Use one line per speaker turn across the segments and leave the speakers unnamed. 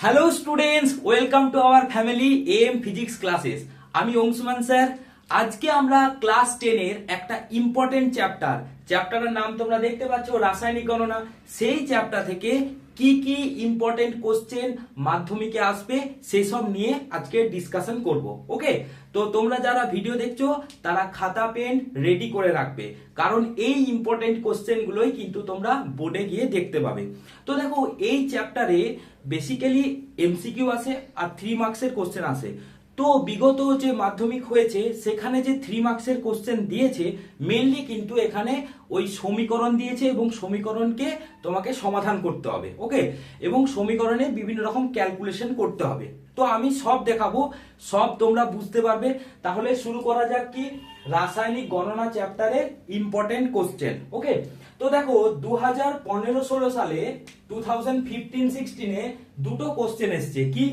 Hello students, welcome to our family M physics classes. আমি Anshuman sir. আজকে আমরা class 10 এর একটা ইম্পর্টেন্ট চ্যাপ্টারের নাম তোমরা দেখতে পাচ্ছ, রাসায়নিক গণনা। সেই চ্যাপ্টার থেকে কি কি ইম্পর্টেন্ট কোশ্চেন মাধ্যমিকে আসবে সেসব নিয়ে আজকে ডিসকাশন করব। ওকে, তো তোমরা যারা ভিডিও দেখছো তারা খাতা পেন রেডি করে রাখবে, কারণ এই ইম্পর্টেন্ট কোশ্চেন গুলোই কিন্তু তোমরা বোর্ডে গিয়ে দেখতে পাবে। তো দেখো, এই চ্যাপ্টারে বেসিক্যালি এমসিকিউ আসে আর 3 মার্কসের কোশ্চেন আসে। তো বিগত যে মাধ্যমিক হয়েছে সেখানে যে 3 মার্কসের কোশ্চেন দিয়েছে, মেনলি কিন্তু এখানে ওই সমীকরণ দিয়েছে এবং সমীকরণকে তোমাকে সমাধান করতে হবে। ওকে, এবং সমীকরণে বিভিন্ন রকম ক্যালকুলেশন করতে হবে। তো আমি সব দেখাবো, সব তোমরা বুঝতে পারবে। তাহলে শুরু করা যাক কি রাসায়নিক গণনা চ্যাপ্টারের ইম্পর্টেন্ট কোশ্চেন। ওকে, তো দেখো 2015-16 সালে 2015-16 দুটো কোশ্চেন এসছে। কি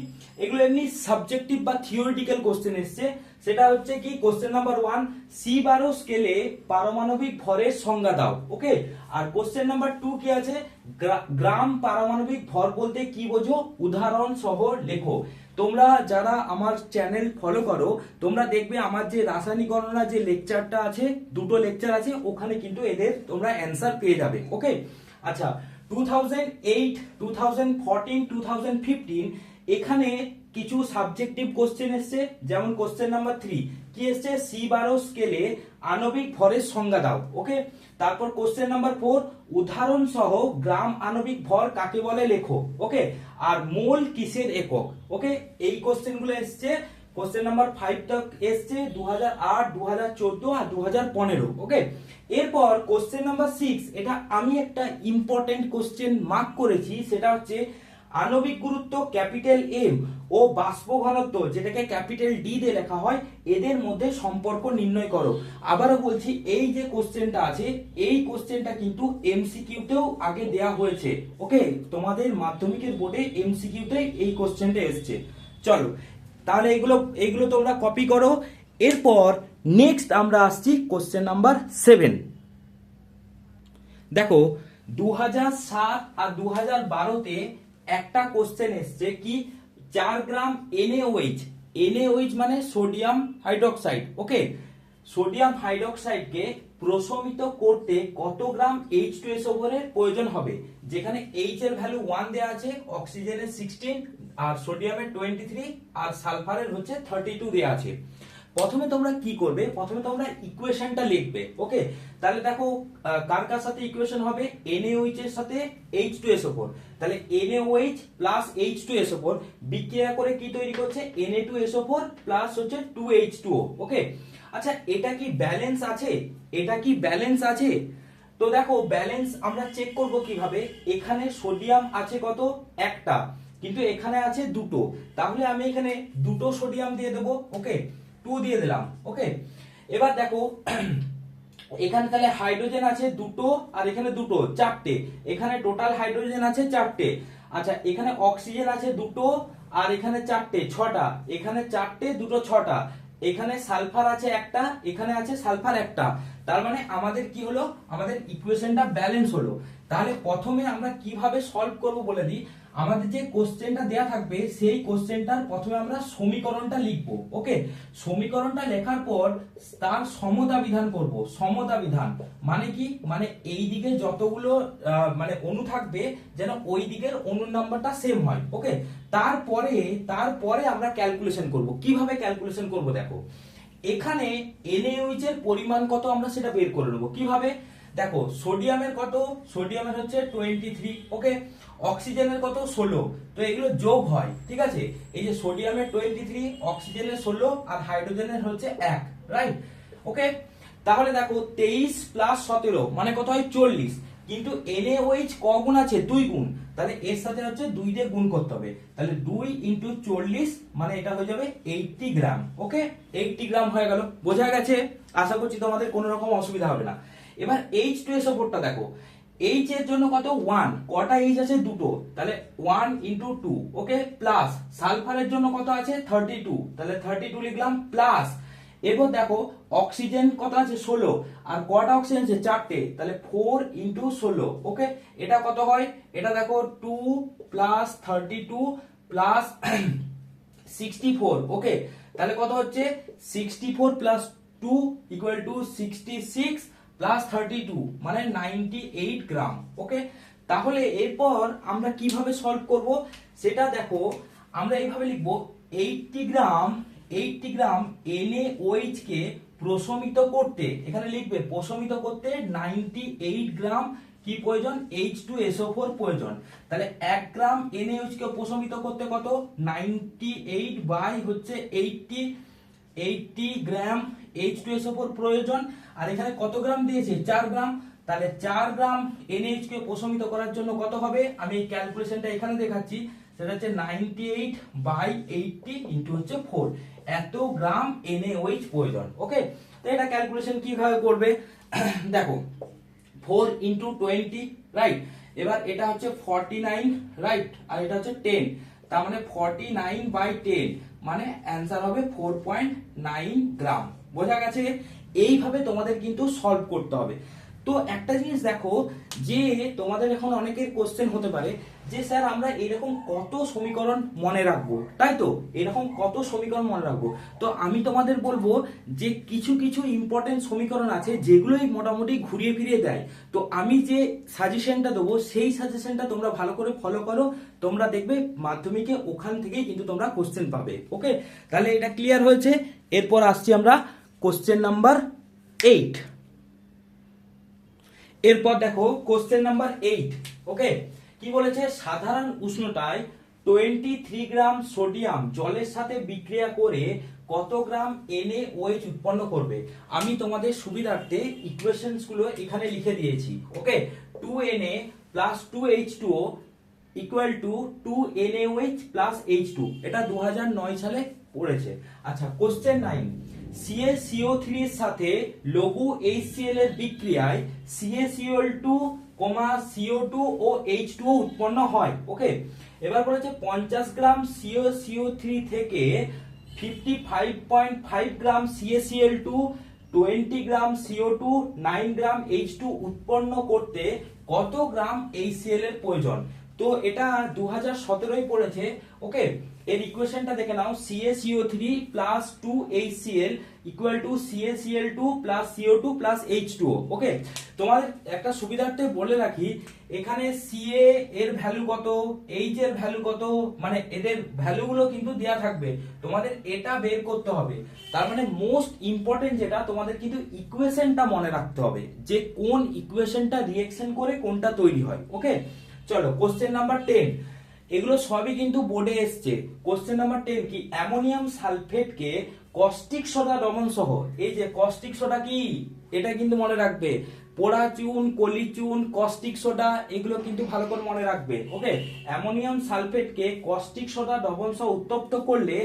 এগুলো? এমনি সাবজেক্টিভ বা থিওরিটিক্যাল কোশ্চেন এসছে। সেটা হচ্ছে কি কোশ্চেন নাম্বার 1, C12 স্কেলে পারমাণবিক ভরের সংজ্ঞা দাও। ওকে, আর কোশ্চেন নাম্বার 2 কি আছে? গ্রাম পারমাণবিক ভর বলতে কি বোঝো, উদাহরণ সহ লেখো। তোমরা যারা আমার চ্যানেল ফলো করো তোমরা দেখবে আমার যে রাসায়নিক গণনা যে লেকচারটা আছে, দুটো লেকচার আছে, ওখানে কিন্তু এদের তোমরা অ্যান্সার পেয়ে যাবে। ওকে, আচ্ছা 2008, 2014, 2015 এখানে কিছু সাবজেক্টিভ কোশ্চেন এসছে। যেমন কোশ্চেন নাম্বার 3 কি এসছে? C12 স্কেলে আণবিক ভরের সংজ্ঞা দাও। ওকে, তারপর কোশ্চেন নাম্বার 4 উদাহরণ সহ গ্রাম আণবিক ভর কাকে বলে লেখো। ওকে, আর মোল কিসের একক। ওকে, এই কোশ্চেন গুলো এসছে। কোশ্চেন নাম্বার 5 তক এসছে 2008, 2014 আর 2015। ওকে, এরপর কোশ্চেন নাম্বার 6, এটা আমি একটা ইম্পর্টেন্ট কোশ্চেন মার্ক করেছি। সেটা হচ্ছে আণবিক গুরুত্ব ক্যাপিটাল এম ও বাষ্প ঘনত্ব, যেটাকে ক্যাপিটাল ডি দিয়ে লেখা হয়, এদের মধ্যে সম্পর্ক নির্ণয় করো। আবারও বলছি, এই যে কোশ্চেনটা আছে এই কোশ্চেনটা কিন্তু এমসিকিউতেও আগে দেয়া হয়েছে। ওকে, তোমাদের মাধ্যমিকের বোর্ডে এমসিকিউতে এই কোশ্চেনটা এসেছে। চলো তাহলে এগুলো তোমরা কপি করো। এরপর নেক্সট আমরা আসছি কোশ্চেন নাম্বার 7। দেখো 2007 আর 2012-তে একটা কোশ্চেন এসছে। কি 4 গ্রাম NaOH মানে সোডিয়াম হাইড্রোক্সাইড। ওকে, সোডিয়াম হাইড্রোক্সাইডকে প্রশমিত করতে কত গ্রাম H2SO4 এর প্রয়োজন হবে? যেখানে H এর ভ্যালু 1 দেয়া আছে, অক্সিজেনের 16 আর সোডিয়ামের 23 আর সালফারের হচ্ছে 32 দেয়া আছে। প্রথমে তোমরা কি করবে? প্রথমে তোমরা ইকুয়েশনটা লিখবে। ওকে, তাহলে দেখো কার কার সাথে ইকুয়েশন হবে? NaOH এর সাথে H2SO4। তাহলে NaOH প্লাস H2SO4 বিক্রিয়া করে কি তৈরি করছে? Na2SO4 প্লাস হচ্ছে 2H2O। ওকে, আচ্ছা এটা কি ব্যালেন্স আছে? এটা কি ব্যালেন্স আছে? তো দেখো ব্যালেন্স আমরা চেক করব কিভাবে? এখানে সোডিয়াম আছে কত? একটা, কিন্তু এখানে আছে দুটো। তাহলে আমি এখানে দুটো সোডিয়াম দিয়ে দেবো। ওকে, 2 দিয়ে দিলাম। ওকে, এবার দেখো এখানে তাহলে হাইড্রোজেন আছে দুটো আর এখানে দুটো, চারটে। এখানে টোটাল হাইড্রোজেন আছে চারটে। আচ্ছা এখানে অক্সিজেন আছে দুটো আর এখানে চারটে, ছটা। এখানে চারটে, দুটো, ছটা। এখানে সালফার আছে একটা, এখানে আছে সালফার একটা। তার মানে আমাদের কি হলো? আমাদের ইকুয়েশনটা ব্যালেন্স হলো। তাহলে প্রথমে আমরা কিভাবে সলভ করব বলে দিই। আমাদের যে কোশ্চেনটা দেয়া থাকবে সেই কোশ্চেনটার প্রথমে আমরা সমীকরণটা লিখব। ওকে, সমীকরণটা লেখার পর তার সমতা বিধান করব। সমতা বিধান মানে কি? মানে এই দিকে যতগুলো মানে অণু থাকবে যেন ওই দিকের অণুর নাম্বারটা সেম হয়। ওকে, তারপরে আমরা ক্যালকুলেশন করব। কিভাবে ক্যালকুলেশন করব? দেখো এখানে NaOH এর পরিমাণ কত আমরা সেটা বের করে নেব। কিভাবে? দেখো সোডিয়ামের কত? সোডিয়ামের হচ্ছে 23। ওকে, অক্সিজেনের কত? 16। তো এগুলো যোগ হয়, ঠিক আছে? এই যে সোডিয়ামের 23, অক্সিজেনের 16 আর হাইড্রোজেনের হচ্ছে 1, রাইট? ওকে, তাহলে দেখো 23 প্লাস 17 মানে কত হয়? 40। কিন্তু NaOH ক গুণ আছে? 2 গুণ। তাহলে এর সাথে হচ্ছে 2 দিয়ে গুণ করতে হবে। তাহলে 2 ইনটু 40 মানে এটা হয়ে যাবে 80 গ্রাম। ওকে, 80 গ্রাম হয়ে গেল। বোঝা গেছে? আশা করছি তোমাদের কোনো রকম অসুবিধা হবে না। এবার H2SO4টা দেখো, H এর জন্য কত? 1। কটা H আছে? দুটো। তাহলে 1 ইনটু 2। ওকে, প্লাস সালফারের জন্য কত আছে? 32। তাহলে 32 লিখলাম প্লাস। এরপর দেখো অক্সিজেন কত আছে? 16। আর কটা অক্সিজেন আছে? চারটে। তাহলে 4 ইনটু 16। ওকে, এটা কত হয়? এটা দেখো 2 প্লাস 32 প্লাস 64, ওকে, তাহলে কত হচ্ছে 64 প্লাস 2 ইকুয়াল টু 66 প্লাস 32 মানে 98 গ্রাম, ওকে। তাহলে এরপর আমরা কিভাবে সলভ করব সেটা দেখো, আমরা এইভাবে লিখব 80 গ্রাম NaOH কে প্রশমিত করতে, এখানে লিখবে প্রশমিত করতে 98 গ্রাম কি প্রয়োজন, H2SO4 প্রয়োজন। তাহলে 1 গ্রাম NaOH কে প্রশমিত করতে কত, 98 বাই হচ্ছে 80 গ্রাম H2SO4 প্রয়োজন। আর এখানে কত গ্রাম দিয়েছে, 4 গ্রাম। তাহলে 4 গ্রাম NaOH কে প্রশমিত করার জন্য কত হবে, আমি এই ক্যালকুলেশনটা এখানে দেখাচ্ছি, সেটা হচ্ছে 98 বাই 80 ইনটু হচ্ছে 4, এত গ্রাম NaOH প্রয়োজন, ওকে। তো এটা ক্যালকুলেশন কিভাবে করবে দেখো, 4 ইনটু 20, রাইট। এবার এটা হচ্ছে 49, রাইট, আর এটা হচ্ছে 10, তার মানে 49 বাই 10 মানে অ্যান্সার হবে 4.9 গ্রাম। বোঝা গেছে? এইভাবে তোমাদের কিন্তু সলভ করতে হবে। তো একটা জিনিস দেখো, যে তোমাদের এখন অনেকের কোশ্চেন হতে পারে যে স্যার আমরা এরকম কত সমীকরণ মনে রাখবো, তাই তো, এরকম কত সমীকরণ মনে রাখবো। তো আমি তোমাদের বলবো যে কিছু কিছু ইম্পর্টেন্ট সমীকরণ আছে যেগুলোই মোটামুটি ঘুরিয়ে ফিরিয়ে দেয়। তো আমি যে সাজেশনটা দেবো সেই সাজেশনটা তোমরা ভালো করে ফলো করো, তোমরা দেখবে মাধ্যমিকে ওখান থেকেই কিন্তু তোমরা কোশ্চেন পাবে, ওকে। তাহলে এটা ক্লিয়ার হয়েছে। এরপর আসছি আমরা কোশ্চেন নাম্বার 8। এরপর দেখো কোশ্চেন নাম্বার 8, ওকে, কি বলেছে, সাধারণ উষ্ণতায় 23 গ্রাম সোডিয়াম জলের সাথে বিক্রিয়া করে কত গ্রাম NaOH উৎপন্ন করবে। আমি তোমাদের সুবিধার্থে ইকুয়েশনস গুলো এখানে লিখে দিয়েছি, ওকে। 2Na plus 2H2O equal to 2NaOH plus H2, এটা 2009 সালে পড়েছে। আচ্ছা, কোশ্চেন 9, CaCO3 এর সাথে লঘু HCl এর বিক্রিয়ায় CaCl2, CO2 ও H2O উৎপন্ন হয়, ওকে। এবার বলেছে 50 গ্রাম CaCO3 থেকে 55.5 গ্রাম CaCl2, 20 গ্রাম CO2, 9 গ্রাম H2 উৎপন্ন করতে কত গ্রাম HCl এর প্রয়োজন। তো এটা 2017 পড়েছে, ওকে। এর ইকুয়েশনটা দেখে নাও, CaCO3 plus 2HCl equal to CaCl2 plus CO2 plus H2O, ওকে। তোমাদের একটা সুবিধার্থে বলে রাখি, এখানে Ca এর ভ্যালু কত, H এর ভ্যালু কত, মানে এদের ভ্যালুগুলো কিন্তু দেয়া থাকবে, তোমাদের এটা বের করতে হবে। তার মানে মোস্ট ইম্পর্টেন্ট যেটা, তোমাদের কিন্তু ইকুয়েশনটা মনে রাখতে হবে, যে কোন ইকুয়েশনটা রিঅ্যাকশন করে কোনটা তৈরি হয়, ওকে। চলো কোশ্চেন নাম্বার 10, এগুলো সবই কিন্তু বোর্ডে এসছে। কোশ্চেন নাম্বার 10 কি, অ্যামোনিয়াম সালফেটকে কস্টিক সোডা দ্রবণ সহ, এই যে কস্টিক সোডা কি, এটা কিন্তু মনে রাখবে, পোড়া চুন, কলি চুন, কস্টিক সোডা, এগুলো কিন্তু ভালো করে মনে রাখবে, ওকে। অ্যামোনিয়াম সালফেটকে কস্টিক সোডা দ্রবণ সহ উত্তপ্ত করলে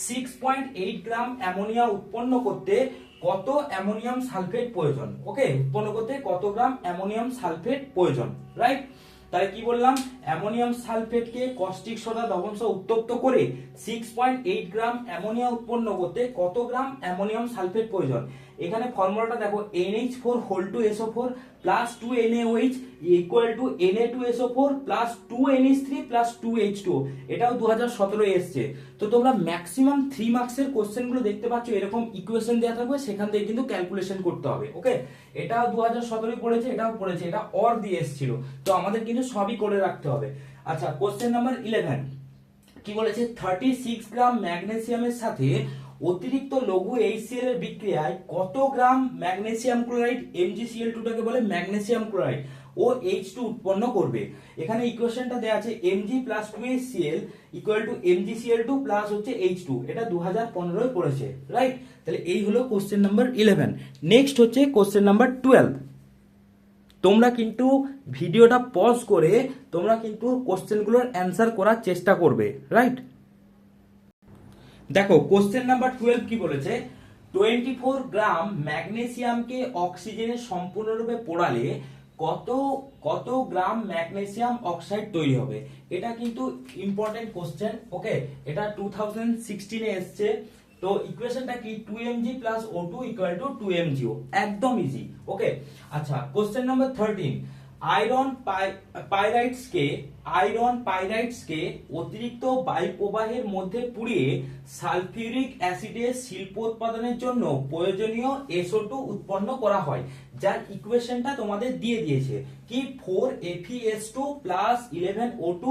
6.8 গ্রাম অ্যামোনিয়া উৎপন্ন করতে কত অ্যামোনিয়াম সালফেট প্রয়োজন, ওকে। উৎপন্ন করতে কত গ্রাম অ্যামোনিয়াম সালফেট প্রয়োজন, রাইট। তাহলে কি বললাম, অ্যামোনিয়াম সালফেটকে কস্টিক সোডা দ্রবণ সহ উত্তপ্ত করে 6.8 গ্রাম অ্যামোনিয়া উৎপন্ন করতে কত গ্রাম অ্যামোনিয়াম সালফেট প্রয়োজন। এখানে ফর্মুলাটা দেখো, NH4 plus 2NaOH equal to Na2SO4 plus 2NH3 plus 2H2O, এটাও 2017 এসছে। তো তোমরা ম্যাক্সিমাম 3 মার্কসের কোশ্চেন গুলো দেখতে পাচ্ছ, এরকম ইকুয়েশন দেওয়া থাকবে, সেখান থেকে কিন্তু ক্যালকুলেশন করতে হবে, ওকে। এটাও 2017 পড়েছে, এটাও পড়েছে, এটা অর দিয়ে এসেছিল, তো আমাদের কিন্তু সবই করে রাখতে হবে। আচ্ছা, কোশ্চেন নাম্বার 11 কি বলেছে, 36 গ্রাম ম্যাগনেসিয়ামের সাথে অতিরিক্ত লঘু HCl এর বিক্রিয়ায় কত গ্রাম ম্যাগনেসিয়াম ক্লোরাইড, MgCl2 টাকে বলে ম্যাগনেসিয়াম ক্লোরাইড, ও H2 উৎপন্ন করবে। এখানে ইকুয়েশনটা দেয়া আছে Mg plus 2HCl equal to MgCl2 plus হচ্ছে H2, এটা 2015 পড়েছে, রাইট। তাহলে এই হলো কোশ্চেন নাম্বার 11। নেক্সট হচ্ছে কোশ্চেন নাম্বার 12। তোমরা কিন্তু ভিডিওটা পজ করে তোমরা কিন্তু কোশ্চেনগুলোর অ্যান্সার করার চেষ্টা করবে, রাইট। দেখো কোশ্চেন নাম্বার 12 কি বলেছে, 24 গ্রাম ম্যাগনেসিয়ামকে অক্সিজেনে সম্পূর্ণরূপে পোড়ালে কত কত গ্রাম ম্যাগনেসিয়াম অক্সাইড তৈরি হবে। এটা কিন্তু ইম্পর্টেন্ট কোশ্চেন, ওকে। এটা 2016 এ এসছে। তো ইকুয়েশনটা কি, 2mg + O2 = 2mgO, একদম ইজি, ওকে। আচ্ছা, কোশ্চেন নাম্বার 13, আয়রন পাইরাইটসকে অতিরিক্ত বায়ু প্রবাহের মধ্যে পুড়িয়ে সালফিউরিক অ্যাসিডের শিল্প উৎপাদনের জন্য প্রয়োজনীয় SO2 উৎপন্ন করা হয়, যার ইকুয়েশনটা তোমাদের দিয়ে দিয়েছে কি 4Fe2 plus 11O2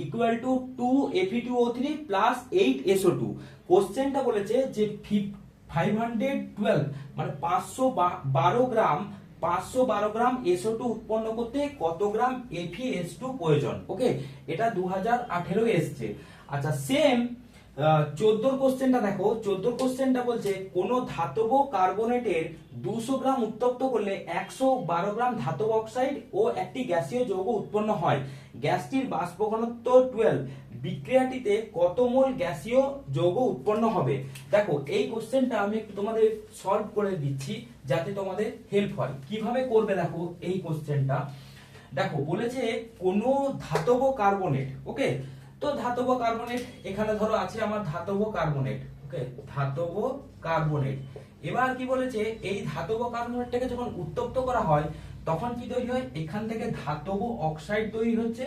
equal to 2Fe2O3 plus 8SO2। কোশ্চেনটা বলেছে যে 512 মানে 512 গ্রাম SO2 উৎপন্ন করতে কত গ্রাম FeS2 প্রয়োজন। ওকে, এটা 2018 এসছে। আচ্ছা, সেম 14 কোশ্চেনটা দেখো। 14 কোশ্চেনটা বলছে কোন ধাতব কার্বনেটের 200 গ্রাম উত্তপ্ত করলে 112 গ্রাম ধাতব অক্সাইড ও একটি গ্যাসীয় যৌগ উৎপন্ন হয়। গ্যাসটির বাষ্প ঘনত্ব 12। বিক্রিয়াটিতে কত মোল গ্যাসীয় যৌগ উৎপন্ন হবে। দেখো, এই কোশ্চেনটা আমি একটু তোমাদের সলভ করে দিচ্ছি যাতে তোমাদের হেল্প হয়। কিভাবে করবে দেখো এই কোশ্চেনটা। দেখো বলেছে কোন ধাতব কার্বনেট, ওকে, তো ধাতব কার্বনেট এখানে ধরো আছে আমার ধাতব কার্বনেট, ওকে, ধাতব কার্বনেট। এবার কি বলেছে এই ধাতব কার্বনেটটাকে যখন উত্তপ্ত করা হয় তখন কি তৈরি হয়, এখান থেকে ধাতব অক্সাইড তৈরি হচ্ছে,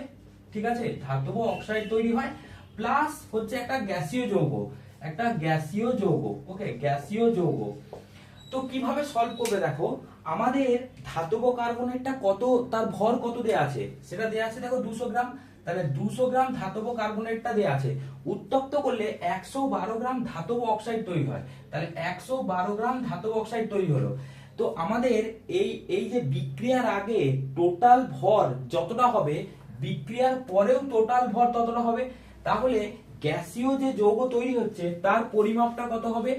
ঠিক আছে, ধাতব অক্সাইড তৈরি হয় প্লাস হচ্ছে একটা গ্যাসীয় যৌগ, ওকে, গ্যাসীয় যৌগ। তো কিভাবে সলভ করবে দেখো, আমাদের ধাতব কার্বনেটটা কত, তার ভর কত দেয়া আছে, সেটা দেয়া আছে দেখো 200 গ্রাম। তাহলে 200 গ্রাম ধাতব কার্বনেটটা দেয়া আছে, উত্তপ্ত করলে 112 গ্রাম ধাতব অক্সাইড তৈরি হয়। তাহলে 112 গ্রাম ধাতব অক্সাইড তৈরি হলো। তো আমাদের এই যে বিক্রিয়ার আগে টোটাল ভর যতটা হবে, বিক্রিয়ার পরেও টোটাল ভর ততটা হবে। তাহলে গ্যাসীয় যে যৌগ তৈরি হচ্ছে তার পরিমাপটা কত হবে,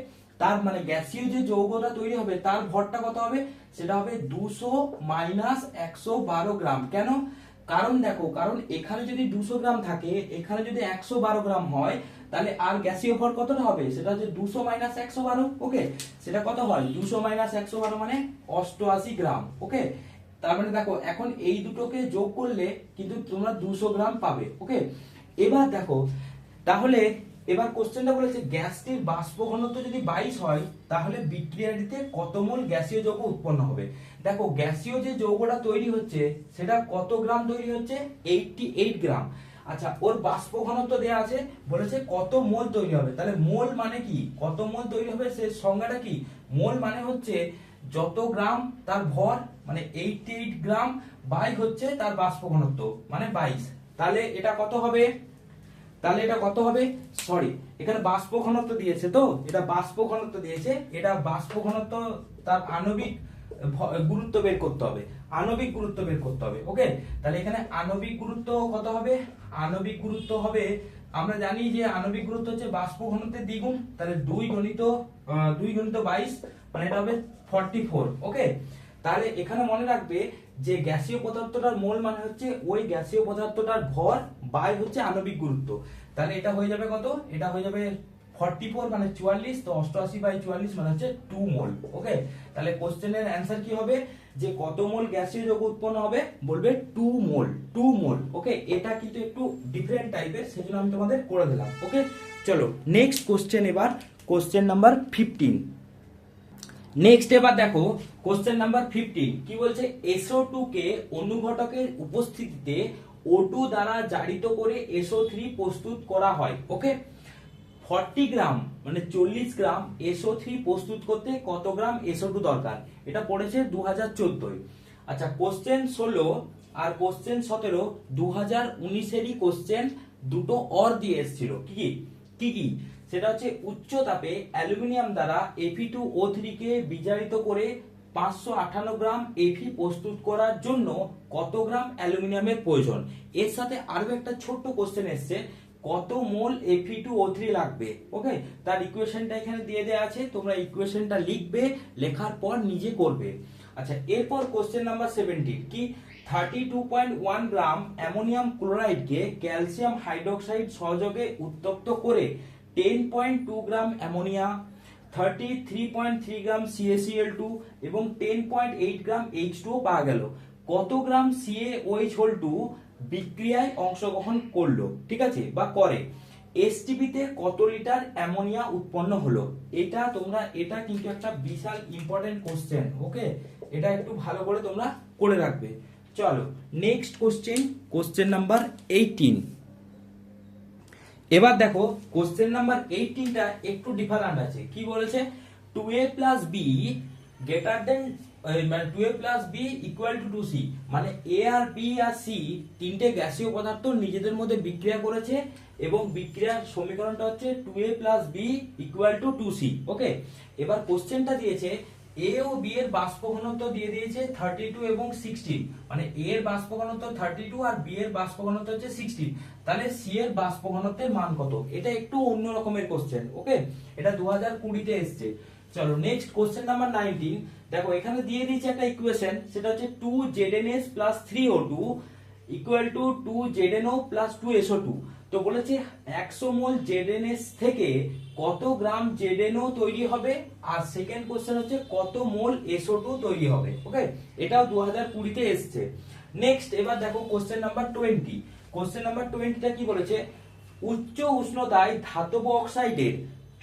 তার মানে গ্যাসীয় যে যৌগটা তৈরি হবে তার ভরটা কত হবে, সেটা হবে 200 মাইনাস 112 গ্রাম। কেন? কারণ দেখো, কারণ এখানে যদি 200 গ্রাম থাকে, এখানে যদি 112 গ্রাম হয়, তাহলে আর গ্যাসীয় ভর কতটা হবে, সেটা হচ্ছে 200 মাইনাস 112। ওকে, সেটা কত হয়, 200 মাইনাস 112 মানে 88 গ্রাম। ওকে, তার মানে দেখো এখন এই দুটোকে যোগ করলে কিন্তু তোমরা 200 গ্রাম পাবে। ওকে, এবার দেখো, তাহলে এবার কোশ্চেনটা বলেছে গ্যাসটির বাষ্প ঘনত্ব যদি 22 হয় তাহলে বিক্রিয়াটিতে কত মোল গ্যাসীয় যৌগ উৎপন্ন হবে। দেখো গ্যাসীয় যে যৌগটা তৈরি হচ্ছে সেটা কত গ্রাম তৈরি হচ্ছে, 88 গ্রাম। আচ্ছা, ওর বাষ্প ঘনত্ব দেয়া আছে, বলেছে কত মোল তৈরি হবে। তাহলে মোল মানে কি, কত মোল তৈরি হবে সে সংজ্ঞাটা কি, মোল মানে হচ্ছে যত গ্রাম তার ভর, মানে 88 গ্রাম বাই হচ্ছে তার বাষ্প ঘনত্ব মানে 22। তাহলে এটা কত হবে, সরি, এখানে বাষ্প ঘনত্ব দিয়েছে, তো এটা বাষ্প ঘনত্ব দিয়েছে, এটা বাষ্প ঘনত্ব তার আণবিক গুরুত্ব বের করতে হবে, ওকে। তাহলে এখানে আণবিক গুরুত্ব কত হবে, আণবিক গুরুত্ব হবে, আমরা জানি যে আণবিক গুরুত্ব হচ্ছে বাষ্প ঘনত্বের দ্বিগুণ। তাহলে 2 গুণিত 22 মানে এটা হবে 44। ওকে, তাহলে এখানে মনে রাখবে যে গ্যাসীয় পদার্থটার মোল মানে হচ্ছে ওই গ্যাসীয় পদার্থটার ভর বাই হচ্ছে আণবিক গুরুত্ব। তাহলে এটা হয়ে যাবে কত, এটা হয়ে যাবে 44 মানে 44, তো 88 বাই 44 মানে হচ্ছে 2 মোল। ওকে, তাহলে কোশ্চেনের অ্যানসার কি হবে, যে কত মোল গ্যাসীয় যৌগ উৎপন্ন হবে, বলবে 2 মোল। ওকে, এটা কিন্তু একটু ডিফারেন্ট টাইপের, সেজন্য আমি তোমাদের করে দিলাম। ওকে, চলো নেক্সট কোশ্চেন, এবার কোশ্চেন নাম্বার 15। নেক্সট এবার দেখো কোশ্চেন নাম্বার 15 কি বলছে, SO2 কে অনুঘটকের উপস্থিতিতে O2 দ্বারা জারিত করে SO3 প্রস্তুত করা হয়। ওকে, 40 গ্রাম মানে 40 গ্রাম SO3 প্রস্তুত করতে কত গ্রাম SO2 দরকার, এটা পড়েছে 2014। আচ্ছা, কোশ্চেন 16 আর কোশ্চেন 17 2019 কোশ্চেন, দুটো অর দিয়ে এসেছিল। কি সেটা হচ্ছে উচ্চ তাপে অ্যালুমিনিয়াম দ্বারা Fe2O3 কে বিজারিত করে 558 গ্রাম Fe প্রস্তুত করার জন্য কত গ্রাম অ্যালুমিনিয়ামের প্রয়োজন। এর সাথে আরো একটা ছোট্ট কোশ্চেন এসেছে, কত মোল Fe2O3 লাগবে। ওকে, তার ইকুয়েশনটা এখানে দিয়ে দেওয়া আছে, তোমরা ইকুয়েশনটা লিখবে, লেখার পর নিজে করবে। আচ্ছা, এরপর কোশ্চেন নাম্বার 17 কি, 32.1 গ্রাম অ্যামোনিয়াম ক্লোরাইডকে ক্যালসিয়াম হাইড্রোক্সাইড সহযোগে উত্তপ্ত করে 10.2 গ্রাম অ্যামোনিয়া, 33.3 গ্রাম CaCl2 এবং 10.8 গ্রাম H2O পাওয়া গেল। কত গ্রাম CaOH2 বিক্রিয়ায় অংশগ্রহণ করলো, ঠিক আছে, বা করে। এসটিপি তে কত লিটার অ্যামোনিয়া উৎপন্ন হলো। এটা কিন্তু একটা বিশাল ইম্পর্টেন্ট কোশ্চেন। ওকে, এটা একটু ভালো করে তোমরা করে রাখবে। চলো নেক্সট কোশ্চেন নাম্বার 18। এবার দেখো কোশ্চেন নাম্বার 18টা একটু ডিফারেন্ট আছে। কি বলেছে, 2a plus b greater than, মানে 2a plus b equal to 2c, মানে a R b R c তিনটে গ্যাসীয় পদার্থ নিজেদের মধ্যে বিক্রিয়া করেছে এবং বিক্রিয়ার সমীকরণটা হচ্ছে 2a plus b equal to 2c। ওকে, এবার কোশ্চেনটা দিয়েছে a ও b এর বাষ্প ঘনত্ব দিয়ে দিয়েছে 32 এবং 16, মানে a এর বাষ্প ঘনত্ব 32 আর b এর বাষ্প ঘনত্ব হচ্ছে 16, তাহলে c এর বাষ্প ঘনত্বের মান কত? এটা একটু অন্য রকমের কোশ্চেন। ওকে, এটা 2020 তে এসেছে। চলো নেক্সট কোশ্চেন নাম্বার 19। দেখো এখানে দিয়ে দিয়েছে একটা ইকুয়েশন, সেটা হচ্ছে 2ZnS plus 3O2 equal to 2ZnO plus 2SO2। তো বলেছে 100 মোল ZnS থেকে কত গ্রাম ZnO তৈরি হবে, আর সেকেন্ড কোশ্চেন হচ্ছে কত মোল SO2 তৈরি হবে। ওকে, এটাও 2020 তে এসেছে। নেক্সট এবার দেখো কোশ্চেন নাম্বার 20। কোশ্চেন নাম্বার 20টা কি বলেছে, উচ্চ উষ্ণতায় ধাতব অক্সাইডের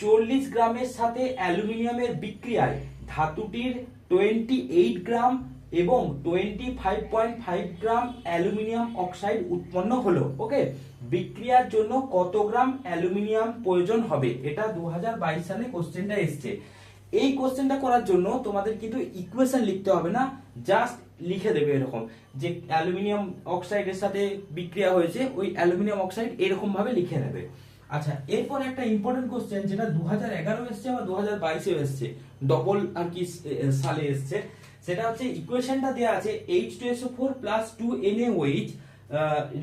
40 গ্রামের সাথে অ্যালুমিনিয়ামের বিক্রিয়ায় ধাতুটির 28 গ্রাম এবং 25.5 গ্রাম অ্যালুমিনিয়াম অক্সাইড উৎপন্ন হলো। ওকে, বিক্রিয়ার জন্য কত গ্রাম অ্যালুমিনিয়াম প্রয়োজন হবে? এটা 2022 সালে কোশ্চেনটা এসেছে। এই কোশ্চেনটা করার জন্য তোমাদের কিন্তু ইকুয়েশন লিখতে হবে না, জাস্ট লিখে দেবে এরকম যে অ্যালুমিনিয়াম অক্সাইডের সাথে বিক্রিয়া হয়েছে, ওই অ্যালুমিনিয়াম অক্সাইড এরকম ভাবে লিখে নেবে। আচ্ছা, এরপর একটা ইম্পর্টেন্ট কোশ্চেন যেটা 2011 এসেছে বা 2022 এসেছে, ডবল আর কি সালে এসেছে, সেটা হচ্ছে ইকুয়েশনটা দেয়া আছে H2SO4 প্লাস 2NaOH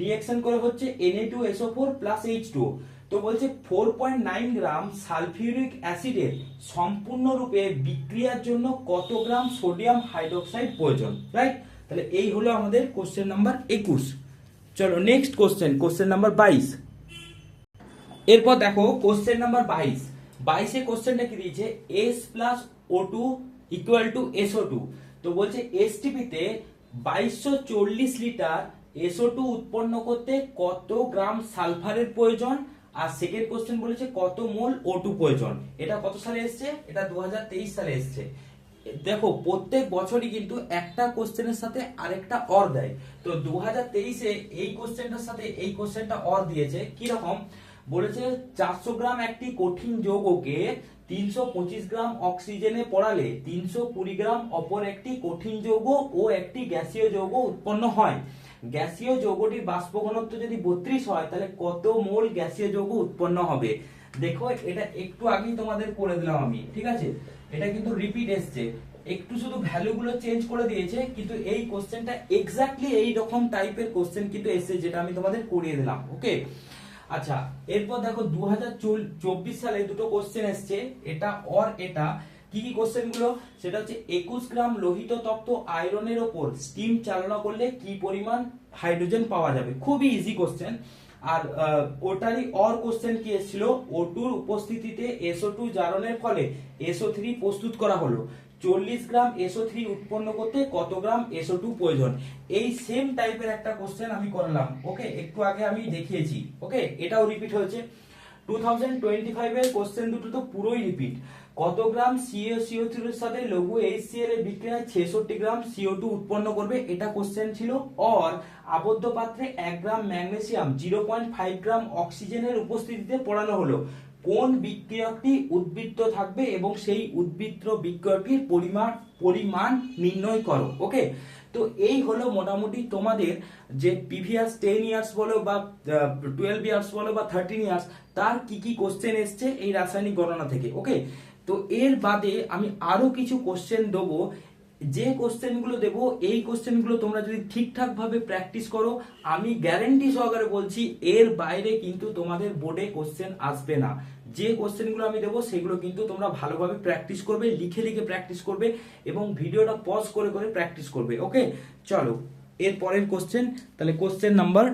রিঅ্যাকশন করে হচ্ছে Na2SO4 প্লাস H2O। তো বলছে 4.9 গ্রাম সালফিউরিক অ্যাসিডের সম্পূর্ণরূপে বিক্রিয়ার জন্য কত গ্রাম সোডিয়াম হাইড্রোক্সাইড প্রয়োজন, রাইট? তাহলে এই হলো আমাদের কোশ্চেন নাম্বার 21। চলো নেক্সট কোশ্চেন নাম্বার 22। এরপর দেখো কোশ্চেন নাম্বার 22 এ কোশ্চেনটা কি দিয়েছে, S plus O2 equal to SO2। তো বলছে এসটিপি তে 2240 লিটার SO2 উৎপন্ন করতে কত গ্রাম সালফারের প্রয়োজন, আর সেকেন্ড কোশ্চেন বলেছে কত মোল O2 প্রয়োজন। এটা কত সালে এসেছে? এটা 2023 সালে এসেছে। দেখো প্রত্যেক বছরই কিন্তু একটা কোশ্চেনের সাথে আরেকটা অর দেয়। তো 2023 এ এই কোশ্চেনটার সাথে এই কোশ্চেনটা অর দিয়েছে। কি রকম বলেছে, 400 গ্রাম একটি কঠিন যৌগকে 325 গ্রাম অক্সিজেনে পড়ালে 320 গ্রাম অপর একটি কঠিন যৌগ ও একটি গ্যাসীয় যৌগ উৎপন্ন হয়। গ্যাসীয় যৌগটির বাষ্প ঘনত্ব যদি 32 হয় তাহলে কত মোল গ্যাসীয় যৌগ উৎপন্ন হবে? দেখো এটা একটু আগেই তোমাদের করে দিলাম আমি, ঠিক আছে? এটা কিন্তু রিপিট এসছে, একটু শুধু ভ্যালুগুলো চেঞ্জ করে দিয়েছে, কিন্তু এই কোশ্চেনটা এক্স্যাক্টলি এই রকম টাইপের কোশ্চেন কিন্তু এসছে যেটা আমি তোমাদের করিয়ে দিলাম। ওকে, আচ্ছা এরপর দেখো 2024 সালে দুটো কোশ্চেন এসছে, এটা অর এটা কি কি কোশ্চেন গুলো, সেটা হচ্ছে 21 গ্রাম লোহিত তপ্ত আয়রনের ওপর স্টিম চালনা করলে কি পরিমাণ হাইড্রোজেন পাওয়া যাবে। খুবই ইজি কোশ্চেন। আর ওটারই অর কোশ্চেন কি এসেছিল, O2 এর উপস্থিতিতে SO2 জারণের ফলে SO3 প্রস্তুত করা হলো, 40 গ্রাম SO3 উৎপন্ন করতে কত গ্রাম SO2 প্রয়োজন। এই সেম টাইপের একটা কোশ্চেন আমি করলাম। ওকে, একটু আগে আমি দেখিয়েছি। ওকে, এটাও রিপিট হয়েছে। 2025 এর কোশ্চেন দুটো তো পুরোই রিপিট। কত গ্রাম CO3 এর সাথে লঘু HCl এর বিক্রিয়ায় 66 গ্রাম CO2 উৎপন্ন করবে, এটা কোশ্চেন ছিল। অর আবদ্ধ পাত্রে 1 গ্রাম ম্যাগনেসিয়াম 0.5 গ্রাম অক্সিজেনের উপস্থিতিতে পড়ানো হলো, কোন বিক্রিয়কটি উদ্বৃত্ত থাকবে এবং সেই উদ্বৃত্ত বিক্রিয়কটির পরিমাণ নির্ণয় করো। ওকে, তো এই হলো মোটামুটি তোমাদের যে প্রিভিয়াস 10 ইয়ার্স বলো বা 12 ইয়ার্স বলো বা 13 ইয়ার্স, তার কি কি কোশ্চেন এসছে এই রাসায়নিক গণনা থেকে। ওকে, তো এর বাদে আমি আরো কিছু কোশ্চেন দেবো। যে কোশ্চেনগুলো দেবো এই কোশ্চেনগুলো তোমরা যদি ঠিকঠাক ভাবে প্র্যাকটিস করো, আমি গ্যারান্টি সহকারে বলছি এর বাইরে কিন্তু তোমাদের বোর্ডে কোশ্চেন আসবে না। যে কোশ্চেনগুলো আমি দেবো সেগুলো কিন্তু তোমরা ভালোভাবে প্র্যাকটিস করবে, লিখে লিখে প্র্যাকটিস করবে এবং ভিডিওটা পজ করে করে প্র্যাকটিস করবে। ওকে, চলো এর পরের কোশ্চেন, তাহলে কোশ্চেন নাম্বার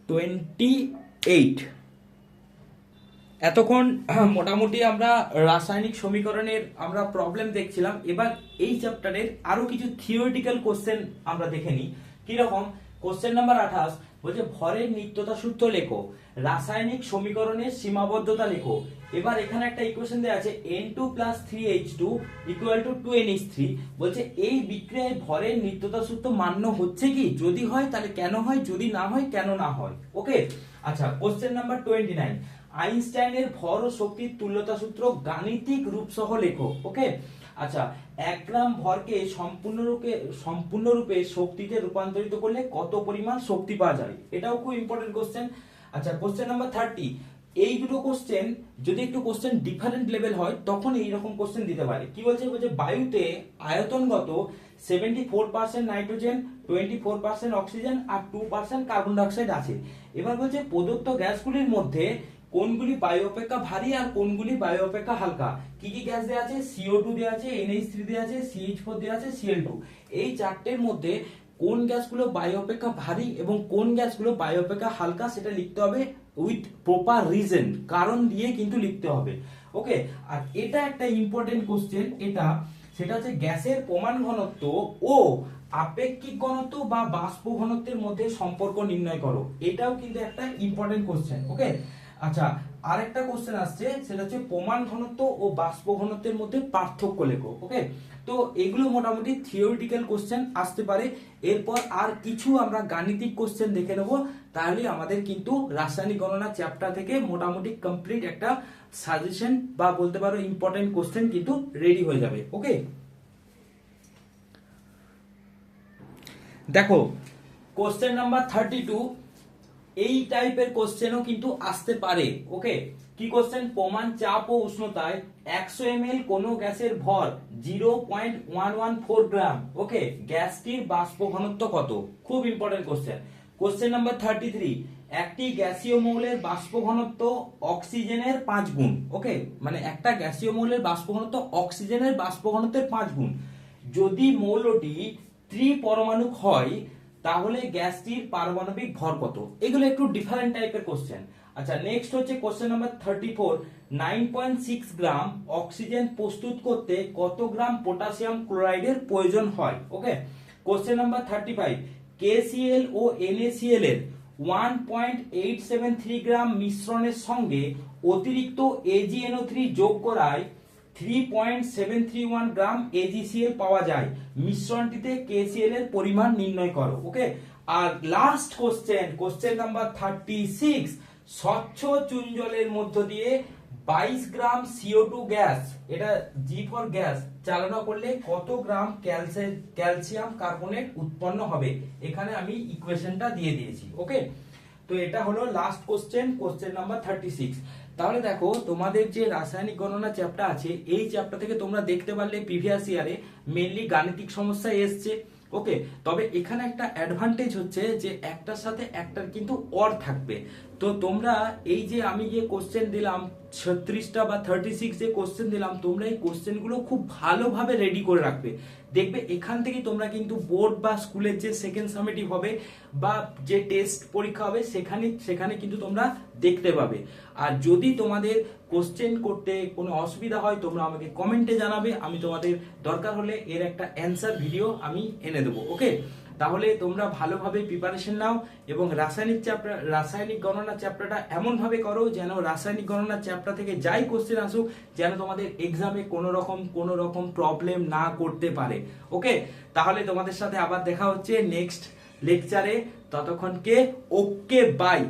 28। এতক্ষণ মোটামুটি আমরা রাসায়নিক সমীকরণের আমরা প্রবলেম দেখছিলাম। এবার এই চ্যাপ্টারের আরো কিছু থিওরিটিক্যাল কোশ্চেন আমরা দেখে নিই। কিরকম, কোশ্চেন নাম্বার 28, বলছে ভরের নিত্যতা সূত্র লেখো, রাসায়নিক সমীকরণের সীমাবদ্ধতা লেখো। এবার এখানে একটা ইকুয়েশন দেওয়া আছে N2 + 3H2 = 2NH3। বলছে এই বিক্রিয়ায় ভরের নিত্যতা সূত্র মান্য হচ্ছে কি, যদি হয় তাহলে কেন হয়, যদি না হয় কেন না হয়। ওকে, আচ্ছা কোশ্চেন নাম্বার 29, আইনস্টাইনের ভর ও শক্তির তুল্যতা সূত্র গাণিতিক রূপ সহ লেখো। ওকে, আচ্ছা 1 গ্রাম ভরকে সম্পূর্ণরূপে শক্তিতে রূপান্তরিত করলে কত পরিমাণ শক্তি পাওয়া যায়, এটাও খুব ইম্পর্টেন্ট কোশ্চেন। আচ্ছা কোশ্চেন নাম্বার 30, এই দুটো কোশ্চেন যদি একটু কোশ্চেন ডিফারেন্ট লেভেল হয় তখন এই রকম কোশ্চেন দিতে পারে। কি বলছে, বলছে বায়ুতে আয়তনগত 74% নাইট্রোজেন, 24% অক্সিজেন আর 2% কার্বন ডাই অক্সাইড আছে। এবার বলছে প্রদত্ত গ্যাসগুলির মধ্যে কোনগুলি বায়ু অপেক্ষা ভারী আর কোনগুলি বায়ু অপেক্ষা হালকা। কি কি গ্যাস দেওয়া আছে, CO2 দেওয়া আছে, NH3 দেওয়া আছে, CH4 দেওয়া আছে, Cl2। এই চারটের মধ্যে কোন গ্যাসগুলো বায়ু অপেক্ষা ভারী এবং কোন গ্যাসগুলো বায়ু অপেক্ষা হালকা সেটা লিখতে হবে উইথ প্রপার রিজন, কারণ দিয়ে কিন্তু লিখতে হবে। ওকে, আর এটা একটা ইম্পর্টেন্ট কোশ্চেন, সেটা হচ্ছে গ্যাসের প্রমাণ ঘনত্ব ও আপেক্ষিক ঘনত্ব বা বাষ্প ঘনত্বের মধ্যে সম্পর্ক নির্ণয় করো। এটাও কিন্তু একটা ইম্পর্টেন্ট কোশ্চেন। ওকে, আচ্ছা আরেকটা কোশ্চেন আসছে, সেটা হচ্ছে প্রমাণ ঘনত্ব ও বাষ্প ঘনত্বের মধ্যে পার্থক্য লেখো। ওকে, তো এগুলো মোটামুটি থিওরিটিক্যাল কোশ্চেন আসতে পারে। এরপর আর কিছু আমরা গাণিতিক কোশ্চেন দেখে নেব, তাহলে আমাদের কিন্তু রাসায়নিক গণনা চ্যাপ্টার থেকে মোটামুটি কমপ্লিট একটা সাজেশন বা বলতে পারো ইম্পর্টেন্ট কোশ্চেন কিন্তু রেডি হয়ে যাবে। ওকে, দেখো কোশ্চেন নাম্বার 32, এই টাইপের কোশ্চেনও কিন্তু আসতে পারে। ওকে, কি কোশ্চেন, প্রমাণ চাপ ও উষ্ণতায় 100 ml কোন গ্যাসের ভর 0.114 গ্রাম। ওকে, গ্যাসটির বাষ্প ঘনত্ব কত, খুব ইম্পর্টেন্ট কোশ্চেন। কোশ্চেন নাম্বার 33, একটি গ্যাসীয় মৌলের বাষ্প ঘনত্ব অক্সিজেনের 5 গুণ। ওকে, মানে একটা গ্যাসীয় মৌলের বাষ্প ঘনত্ব অক্সিজেনের বাষ্প ঘনত্বের 5 গুণ। যদি মৌলটি ত্রিপরমাণুক হয় তাহলে গ্যাসটির পারমাণবিক ভর কত। এগুলো একটু ডিফারেন্ট টাইপের কোশ্চেন। আচ্ছা নেক্সট হচ্ছে কোশ্চেন নাম্বার 34, 9.6 গ্রাম অক্সিজেন প্রস্তুত করতে কত গ্রাম পটাশিয়াম ক্লোরাইডের প্রয়োজন হয়। ওকে, কোশ্চেন নাম্বার 35, KCl ও NaCl এর 1.873 গ্রাম মিশ্রণের সঙ্গে অতিরিক্ত AgNO3 যোগ করায় 3.731 গ্রাম AgCl পাওয়া যায়। মিশ্রণটিতে KCl এর পরিমাণ নির্ণয় করো। ওকে, আর লাস্ট কোশ্চেন নাম্বার 36, স্বচ্ছ চুন জলের মধ্য দিয়ে 22 গ্রাম CO2 গ্যাস, এটা G ফর গ্যাস, চালনা করলে কত গ্রাম ক্যালসিয়াম কার্বনেট উৎপন্ন হবে। এখানে আমি ইকুয়েশনটা দিয়ে দিয়েছি। ওকে, তো এটা হলো লাস্ট কোশ্চেন নাম্বার 36। তাহলে দেখো তোমাদের যে রাসায়নিক গণনা চ্যাপ্টার আছে, এই চ্যাপ্টার থেকে তোমরা দেখতে পারলে প্রিভিয়াস ইয়ারে মেইনলি গাণিতিক সমস্যা এসছে। ওকে, তবে এখানে একটা অ্যাডভান্টেজ হচ্ছে যে একটার সাথে একটার কিন্তু অর থাকবে। তো তোমরা এই যে আমি যে কোশ্চেন দিলাম 36টা বা 36 যে কোশ্চেন দিলাম, তোমরা এই কোশ্চেনগুলো খুব ভালোভাবে রেডি করে রাখবে। দেখবে এখান থেকে তোমরা কিন্তু বোর্ড বা স্কুলের যে সেকেন্ড সামেটিভ হবে বা যে টেস্ট পরীক্ষা হবে সেখানে কিন্তু তোমরা দেখতে পাবে। আর যদি তোমাদের কোশ্চেন করতে কোনো অসুবিধা হয় তোমরা আমাকে কমেন্টে জানাবে, আমি তোমাদের দরকার হলে এর একটা অ্যান্সার ভিডিও আমি এনে দেবো। ওকে, তাহলে তোমরা ভালোভাবে প্রিপারেশন নাও এবং রাসায়নিক গণনা চ্যাপ্টারটা এমন ভাবে করো যেন রাসায়নিক গণনা চ্যাপ্টার থেকে যাই কোশ্চেন আসুক যেন তোমাদের এক্সামে কোনো রকম প্রবলেম না করতে পারে। ওকে, তাহলে তোমাদের সাথে আবার দেখা হচ্ছে নেক্সট লেকচারে, ততক্ষণকে ওকে বাই।